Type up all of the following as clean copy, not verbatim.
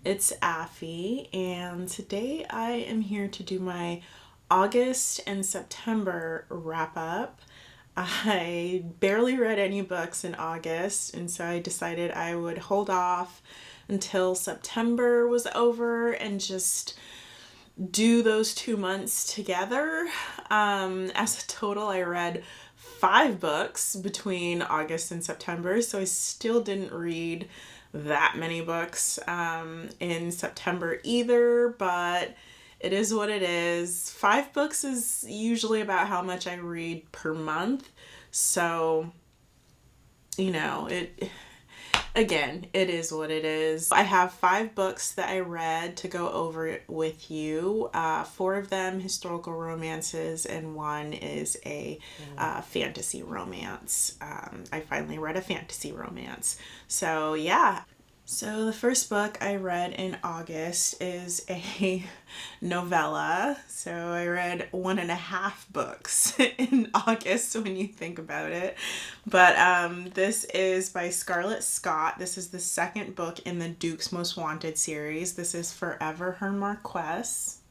It's Affy, and today I am here to do my August and September wrap up. I barely read any books in August, and so I decided I would hold off until September was over and just do those 2 months together. As a total, I read 5 books between August and September, so I still didn't read that many books in September either, but it is what it is. 5 books is usually about how much I read per month, so it is what it is. I have 5 books that I read to go over with you. 4 of them historical romances, and 1 is a fantasy romance. I finally read a fantasy romance. So yeah. So the first book I read in August is a novella. So I read 1.5 books in August when you think about it. But this is by Scarlett Scott. This is the second book in the Duke's Most Wanted series. This is Forever Her Marquess.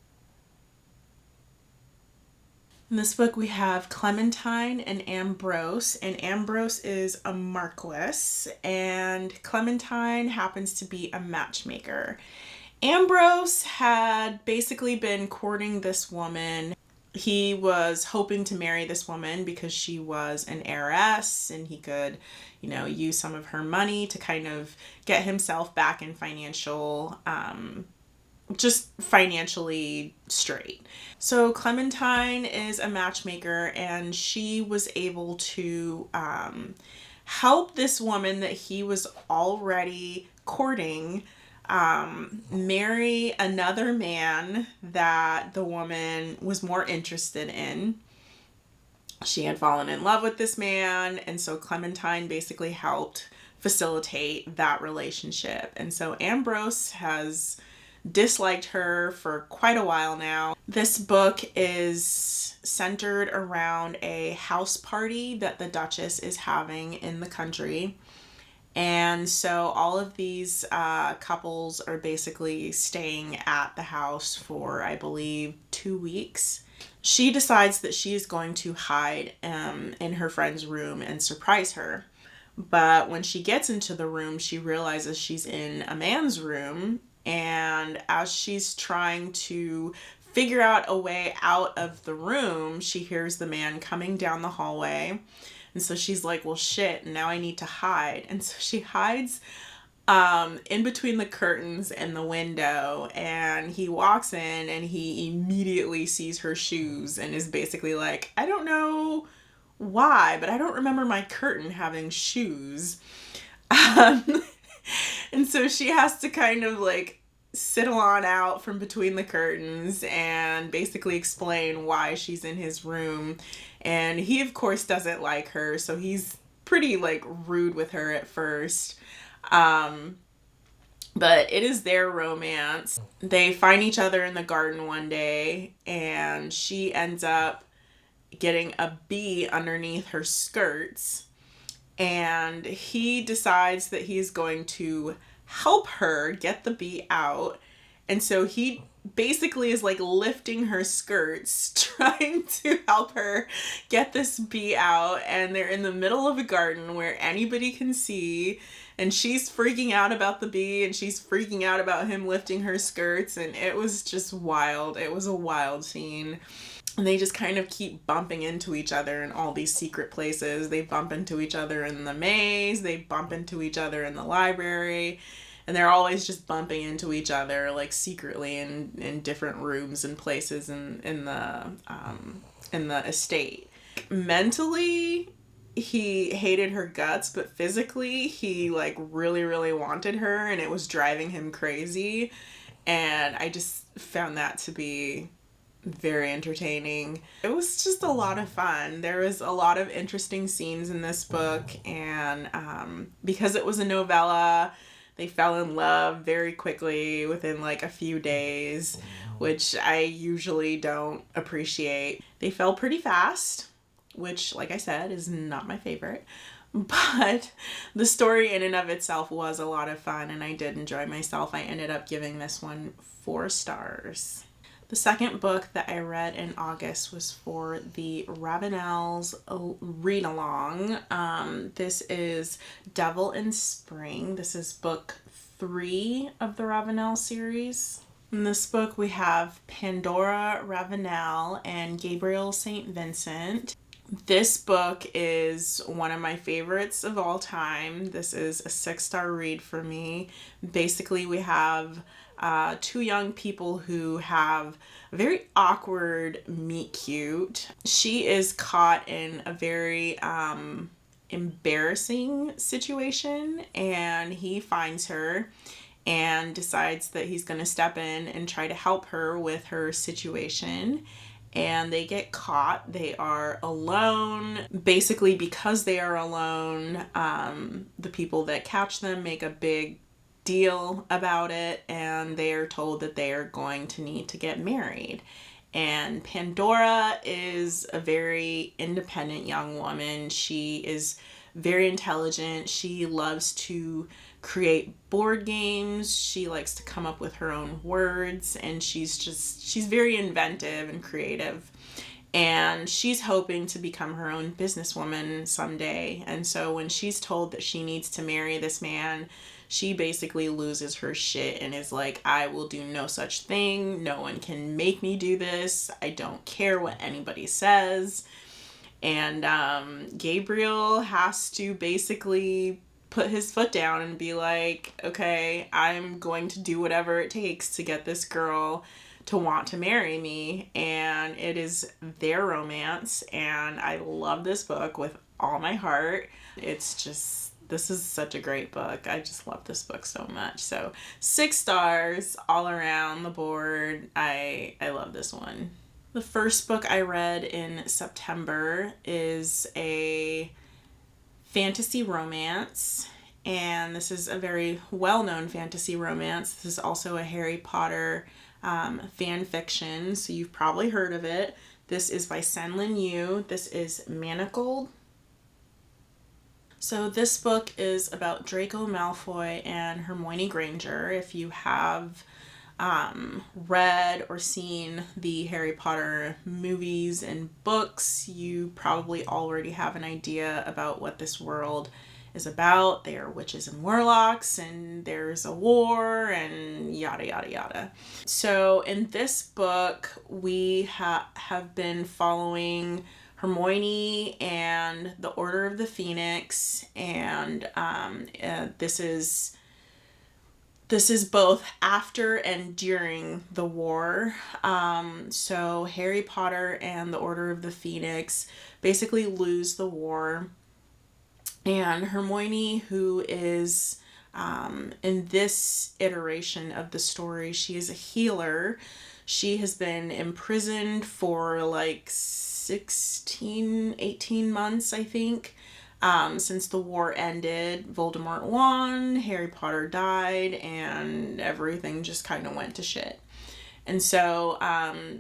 In this book we have Clementine and Ambrose, and Ambrose is a marquess, and Clementine happens to be a matchmaker. Ambrose had basically been courting this woman. He was hoping to marry this woman because she was an heiress and he could, use some of her money to kind of get himself back in just financially straight. So Clementine is a matchmaker, and she was able to help this woman that he was already courting marry another man that the woman was more interested in. She had fallen in love with this man, and so Clementine basically helped facilitate that relationship. And so Ambrose has disliked her for quite a while now. This book is centered around a house party that the Duchess is having in the country. And so all of these couples are basically staying at the house for, I believe, 2 weeks. She decides that she is going to hide in her friend's room and surprise her. But when she gets into the room, she realizes she's in a man's room. And as she's trying to figure out a way out of the room, she hears the man coming down the hallway. And so she's like, well, shit, now I need to hide. And so she hides in between the curtains and the window. And he walks in and he immediately sees her shoes and is basically like, I don't know why, but I don't remember my curtain having shoes. And so she has to kind of sit on out from between the curtains and basically explain why she's in his room. And he, of course, doesn't like her, so he's pretty rude with her at first. But it is their romance. They find each other in the garden one day, and she ends up getting a bee underneath her skirts. And he decides that he's going to help her get the bee out. And so he basically is lifting her skirts, trying to help her get this bee out. And they're in the middle of a garden where anybody can see. And she's freaking out about the bee, and she's freaking out about him lifting her skirts. And it was just wild. It was a wild scene. And they just kind of keep bumping into each other in all these secret places. They bump into each other in the maze. They bump into each other in the library. And they're always just bumping into each other secretly in different rooms and places in the estate. Mentally, he hated her guts, but physically he really, really wanted her, and it was driving him crazy. And I just found that to be very entertaining. It was just a lot of fun. There was a lot of interesting scenes in this book, and because it was a novella, they fell in love very quickly within a few days, which I usually don't appreciate. They fell pretty fast, which, like I said, is not my favorite. But the story in and of itself was a lot of fun, and I did enjoy myself. I ended up giving this one 4 stars. The second book that I read in August was for the Ravenels read along. This is Devil in Spring. This is book 3 of the Ravenel series. In this book, we have Pandora Ravenel and Gabriel St. Vincent. This book is one of my favorites of all time. This is a 6-star read for me. Basically, we have 2 young people who have a very awkward meet cute. She is caught in a very embarrassing situation, and he finds her and decides that he's going to step in and try to help her with her situation. And they get caught. They are alone. Basically, because they are alone, the people that catch them make a big deal about it, and they are told that they are going to need to get married. And Pandora is a very independent young woman. She is very intelligent. She loves to create board games. She likes to come up with her own words, and she's very inventive and creative. And she's hoping to become her own businesswoman someday. And so when she's told that she needs to marry this man, she basically loses her shit and is like, I will do no such thing. No one can make me do this. I don't care what anybody says. And Gabriel has to basically put his foot down and be like, okay, I'm going to do whatever it takes to get this girl to want to marry me. And it is their romance, and I love this book with all my heart. This is such a great book. I just love this book so much. So 6 stars all around the board. I love this one. The first book I read in September is a fantasy romance, and this is a very well-known fantasy romance. This is also a Harry Potter fan fiction, so you've probably heard of it. This is by Senlin Yu. This is Manacled. So this book is about Draco Malfoy and Hermione Granger. If you have read or seen the Harry Potter movies and books, you probably already have an idea about what this world is about. They are witches and warlocks, and there's a war, and yada yada yada. So in this book, we have been following Hermione and the Order of the Phoenix, and this is both after and during the war. So Harry Potter and the Order of the Phoenix basically lose the war. And Hermione, who is, in this iteration of the story, she is a healer. She has been imprisoned for like 18 months, I think. Since the war ended. Voldemort won, Harry Potter died, and everything just kind of went to shit. And so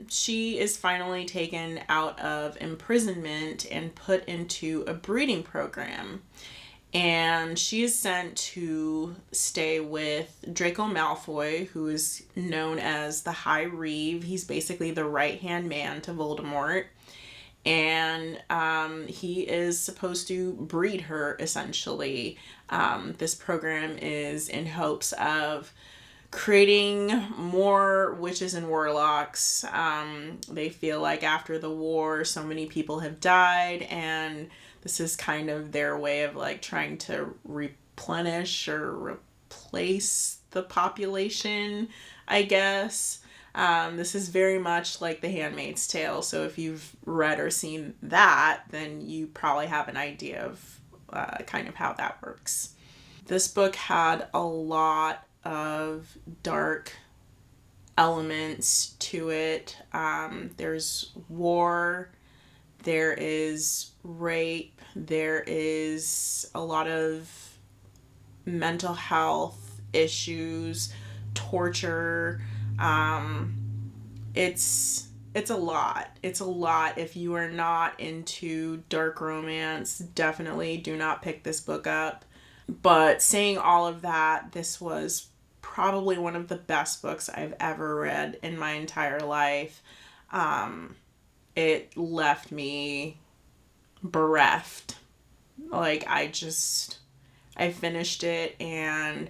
she is finally taken out of imprisonment and put into a breeding program. And she is sent to stay with Draco Malfoy, who is known as the High Reeve. He's basically the right-hand man to Voldemort. And he is supposed to breed her, essentially. This program is in hopes of creating more witches and warlocks. They feel like after the war, so many people have died, and this is kind of their way of like trying to replenish or replace the population, I guess. This is very much like The Handmaid's Tale, so if you've read or seen that, then you probably have an idea of kind of how that works. This book had a lot of dark elements to it. There's war, there is rape, there is a lot of mental health issues, torture. It's it's a lot. It's a lot. If you are not into dark romance, definitely do not pick this book up. But saying all of that, this was probably one of the best books I've ever read in my entire life. It left me bereft. Like, I finished it, and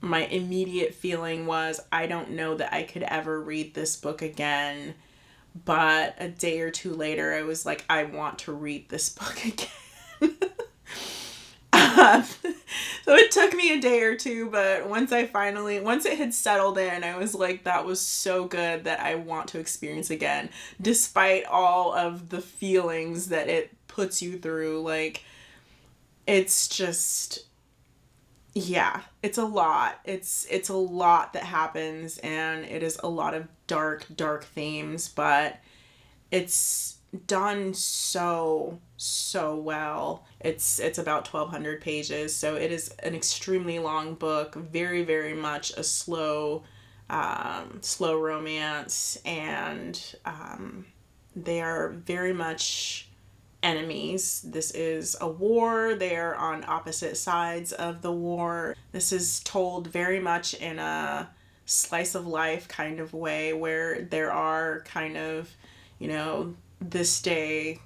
my immediate feeling was, I don't know that I could ever read this book again. But a day or two later, I was like, I want to read this book again. So it took me a day or two, but once it had settled in, I was like, that was so good that I want to experience again, despite all of the feelings that it puts you through. Like, it's just, yeah, it's a lot. It's a lot that happens, and it is a lot of dark themes, but it's done so well. It's about 1,200 pages, so it is an extremely long book, very, very much a slow romance, and they are very much enemies. This is a war. They are on opposite sides of the war. This is told very much in a slice of life kind of way, where there are kind of, this day,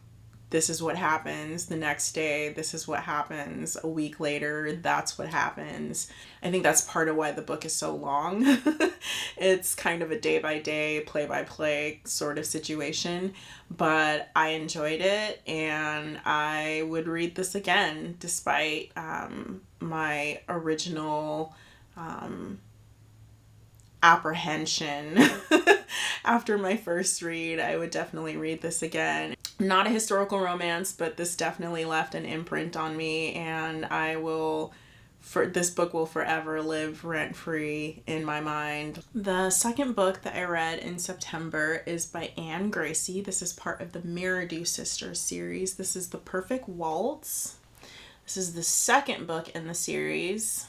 this is what happens. The next day, this is what happens. A week later, that's what happens. I think that's part of why the book is so long. It's kind of a day-by-day, play-by-play sort of situation. But I enjoyed it, and I would read this again, despite my original apprehension. After my first read, I would definitely read this again. Not a historical romance, but this definitely left an imprint on me, and this book will forever live rent-free in my mind. The second book that I read in September is by Anne Gracie. This is part of the Meridew Sisters series. This is The Perfect Waltz. This is the second book in the series.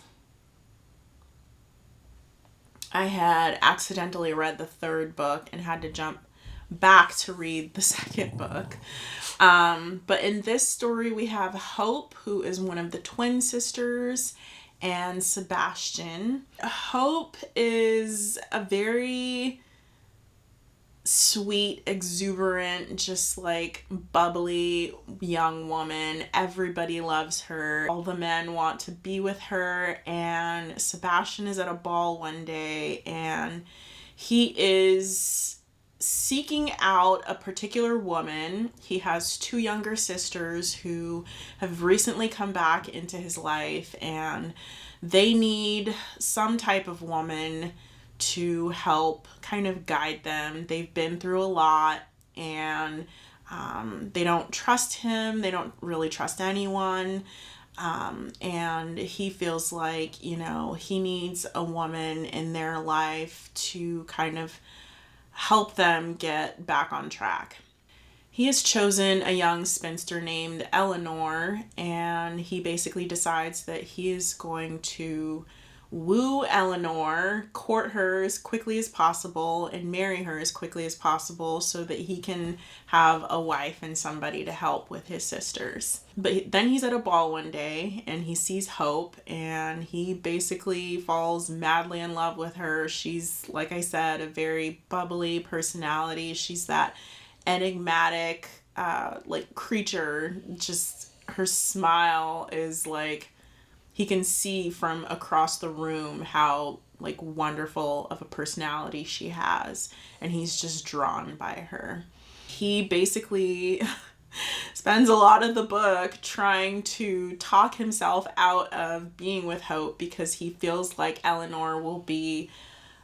I had accidentally read the third book and had to jump back to read the second book. But in this story, we have Hope, who is one of the twin sisters, and Sebastian. Hope is a very sweet, exuberant, just like bubbly young woman. Everybody loves her. All the men want to be with her, and Sebastian is at a ball one day, and he is seeking out a particular woman. He has two younger sisters who have recently come back into his life, and they need some type of woman to help kind of guide them. They've been through a lot, and they don't trust him. They don't really trust anyone. And he feels like, he needs a woman in their life to kind of help them get back on track. He has chosen a young spinster named Eleanor, and he basically decides that he is going to woo Eleanor, court her as quickly as possible, and marry her as quickly as possible so that he can have a wife and somebody to help with his sisters. But then he's at a ball one day, and he sees Hope, and he basically falls madly in love with her. She's, like I said, a very bubbly personality. She's that enigmatic, creature. Just her smile is like, he can see from across the room how wonderful of a personality she has, and he's just drawn by her. He basically spends a lot of the book trying to talk himself out of being with Hope, because he feels like Eleanor will be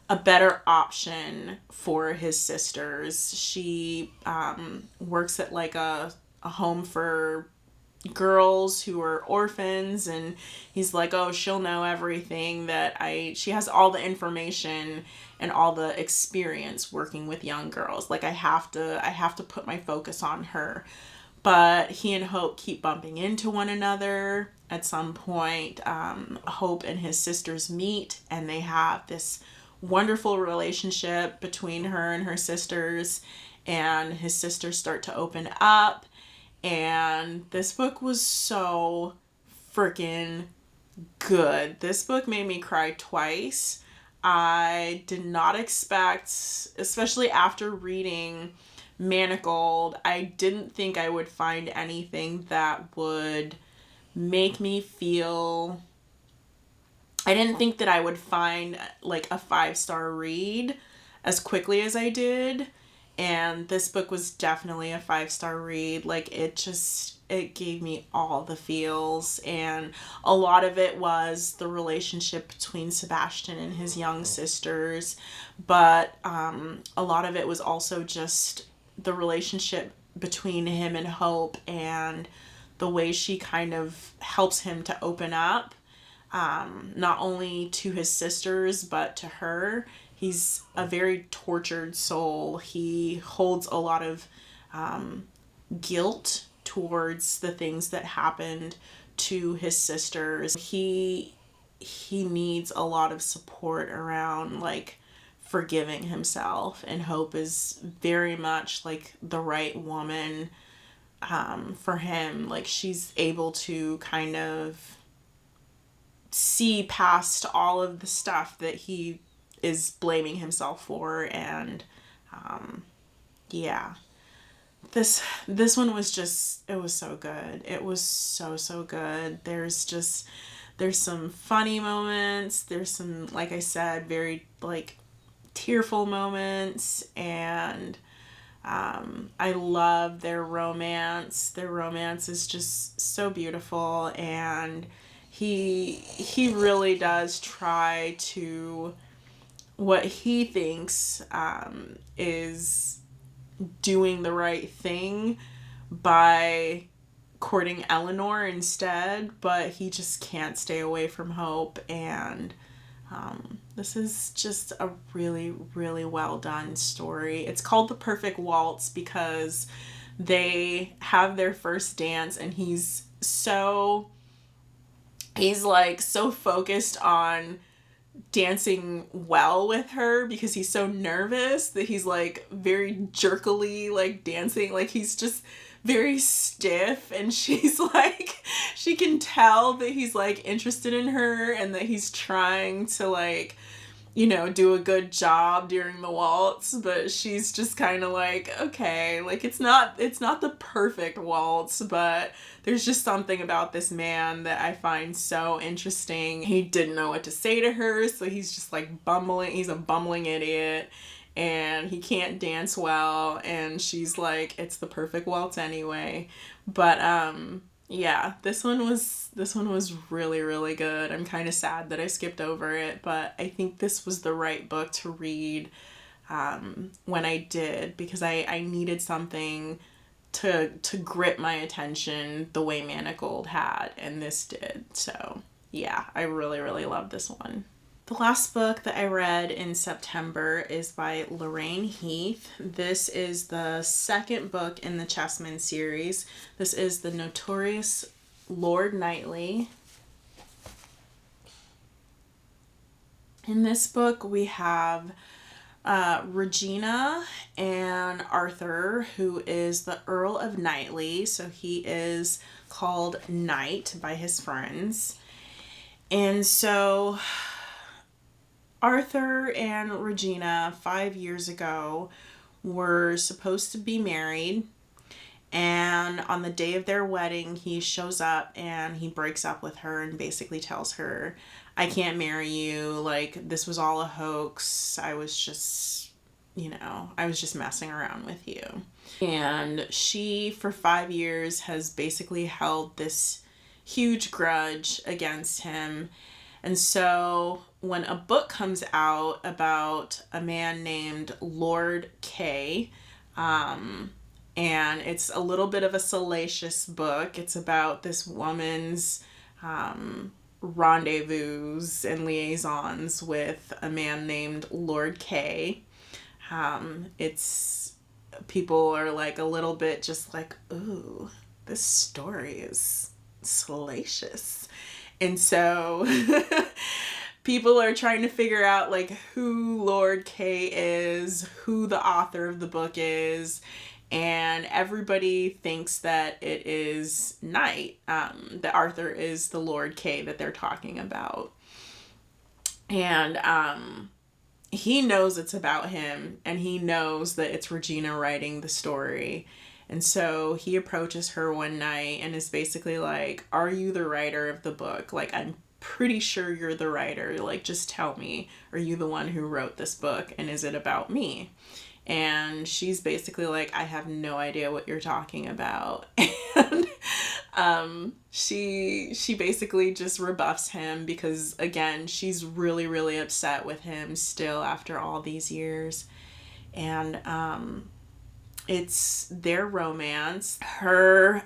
a better option for his sisters. She works at a home for girls who are orphans, and he's like, oh, she'll know everything she has all the information and all the experience working with young girls. I have to put my focus on her. But he and Hope keep bumping into one another. At some point, Hope and his sisters meet, and they have this wonderful relationship between her and her sisters. and his sisters start to open up. And this book was so freaking good. This book made me cry twice. I did not expect, especially after reading Manacled, I didn't think I would find anything that would make me feel. I didn't think that I would find like a 5-star read as quickly as I did. And this book was definitely a 5-star read. Like, it gave me all the feels. And a lot of it was the relationship between Sebastian and his young sisters. But a lot of it was also just the relationship between him and Hope, and the way she kind of helps him to open up, not only to his sisters, but to her. He's a very tortured soul. He holds a lot of guilt towards the things that happened to his sisters. He needs a lot of support around, like, forgiving himself, and Hope is very much like the right woman for him. Like, she's able to kind of see past all of the stuff that he is blaming himself for. And yeah, this one was just, it was so good. It was so good. There's some funny moments, there's some, like I said, very like tearful moments, and I love their romance. Their romance is just so beautiful, and he really does try to, what he thinks is doing the right thing by courting Eleanor instead, but he just can't stay away from Hope. And this is just a really, really well done story. It's called The Perfect Waltz because they have their first dance, and he's like so focused on dancing well with her because he's so nervous that he's like very jerkily like dancing, like he's just very stiff, and she's like, she can tell that he's like interested in her and that he's trying to like, you know, do a good job during the waltz, but she's just kind of like, okay, like it's not the perfect waltz, but there's just something about this man that I find so interesting. He didn't know what to say to her, so he's just like bumbling. He's a bumbling idiot, and he can't dance well, and she's like, it's the perfect waltz anyway. But yeah, this one was really, really good. I'm kind of sad that I skipped over it, but I think this was the right book to read when I did, because I needed something to grip my attention the way Manacled had, and this did. So yeah, I really, really love this one. The last book that I read in September is by Lorraine Heath. This is the second book in the Chessmen series. This is The Notorious Lord Knightley. In this book, we have Regina and Arthur, who is the Earl of Knightley. So he is called Knight by his friends. And so Arthur and Regina 5 years ago were supposed to be married, and on the day of their wedding he shows up and he breaks up with her and basically tells her, I can't marry you, like this was all a hoax, I was just messing around with you. And she for 5 years has basically held this huge grudge against him. And so when a book comes out about a man named Lord Kay, and it's a little bit of a salacious book. It's about this woman's rendezvous and liaisons with a man named Lord Kay. It's, people are like a little bit just like, ooh, this story is salacious. And so people are trying to figure out like who Lord K is, who the author of the book is, and everybody thinks that it is Knight, that Arthur is the Lord K that they're talking about. And he knows it's about him, and he knows that it's Regina writing the story. And so he approaches her one night and is basically like, are you the writer of the book? Like, I'm pretty sure you're the writer. Like, just tell me, are you the one who wrote this book? And is it about me? And she's basically like, I have no idea what you're talking about. And she basically just rebuffs him because, again, she's really, really upset with him still after all these years. And it's their romance. Her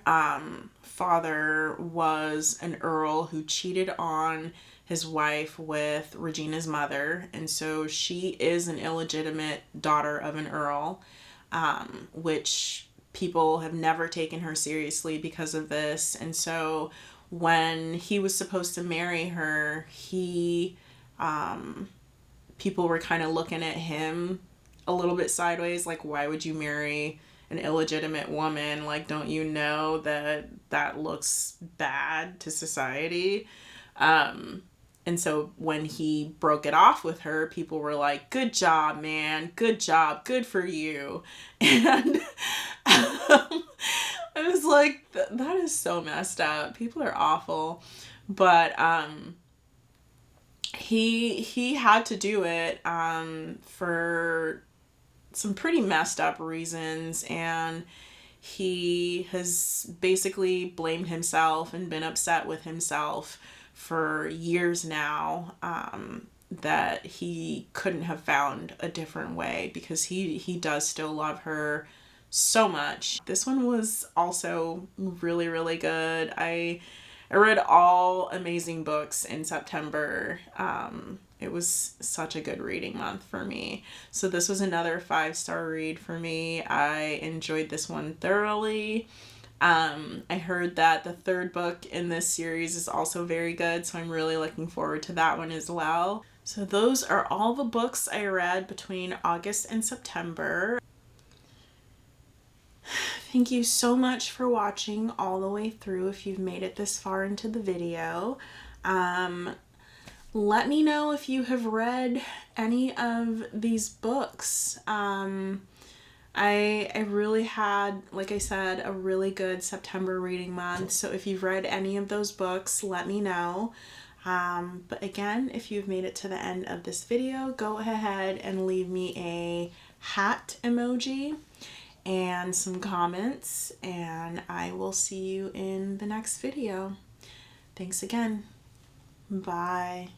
father was an earl who cheated on his wife with Regina's mother, and so she is an illegitimate daughter of an earl, which people have never taken her seriously because of this. And so when he was supposed to marry her, people were kind of looking at him a little bit sideways, like, why would you marry an illegitimate woman? Like, don't you know that looks bad to society? And so when he broke it off with her, people were like, good job, man. Good job. Good for you. And I was like, that is so messed up. People are awful. But he had to do it for some pretty messed up reasons, and he has basically blamed himself and been upset with himself for years now, that he couldn't have found a different way, because he does still love her so much. This one was also really, really good. I read all amazing books in September. It was such a good reading month for me. So this was another 5-star read for me. I enjoyed this one thoroughly. I heard that the third book in this series is also very good, so I'm really looking forward to that one as well. So those are all the books I read between August and September. Thank you so much for watching all the way through if you've made it this far into the video. Let me know if you have read any of these books. I really had, like I said, a really good September reading month. So if you've read any of those books, let me know. But again, if you've made it to the end of this video, go ahead and leave me a hat emoji and some comments, and I will see you in the next video. Thanks again. Bye.